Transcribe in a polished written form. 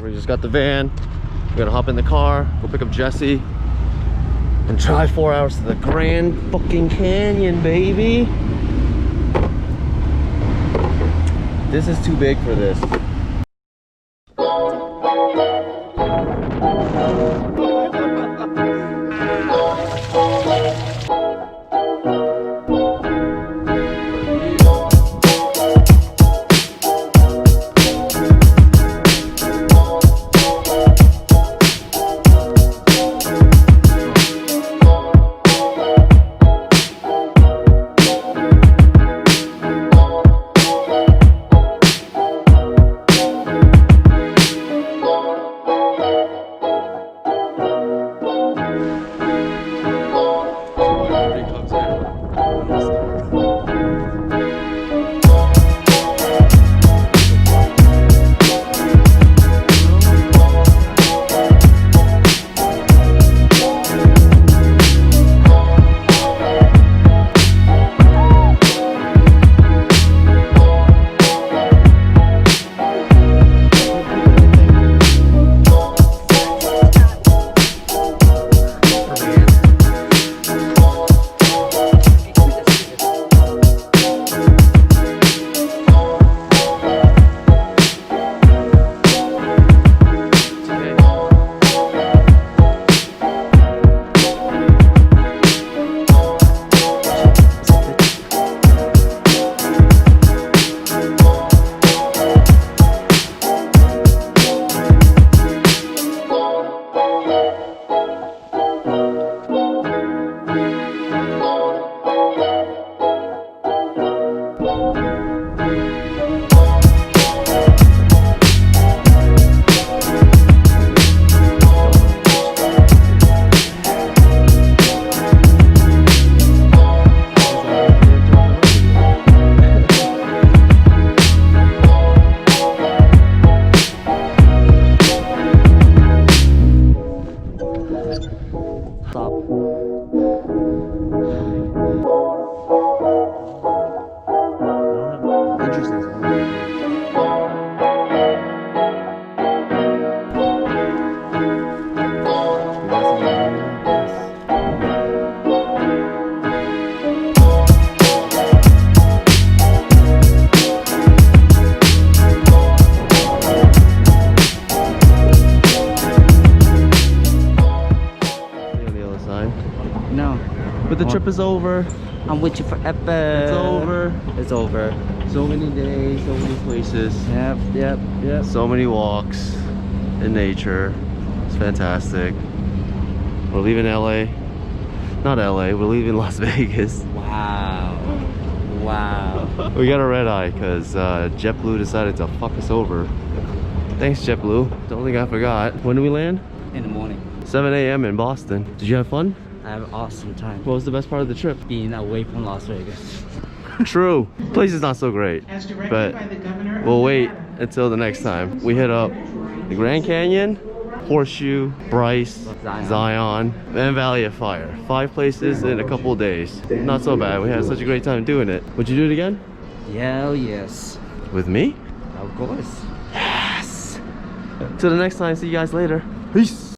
We just got the van. We're gonna hop in the car, go pick up Jesse, and drive 4 hours to the Grand fucking Canyon, baby. This is too big for this. But the trip is over. I'm with you forever. It's over. It's over. So many days, so many places. Yep. So many walks in nature. It's fantastic. We're leaving LA. Not LA, we're leaving Las Vegas. Wow. We got a red eye because JetBlue decided to fuck us over. Thanks, JetBlue. Don't think I forgot. When do we land? In the morning. 7 a.m. in Boston. Did you have fun? I have an awesome time. What was the best part of the trip? Being away from Las Vegas. True. Place is not so great, but we'll wait until the next time. We hit up the Grand Canyon, Horseshoe, Bryce, Zion, and Valley of Fire. 5 places in a couple of days. Not so bad. We had such a great time doing it. Would you do it again? Hell yes. With me? Of course. Yes. Till the next time. See you guys later. Peace.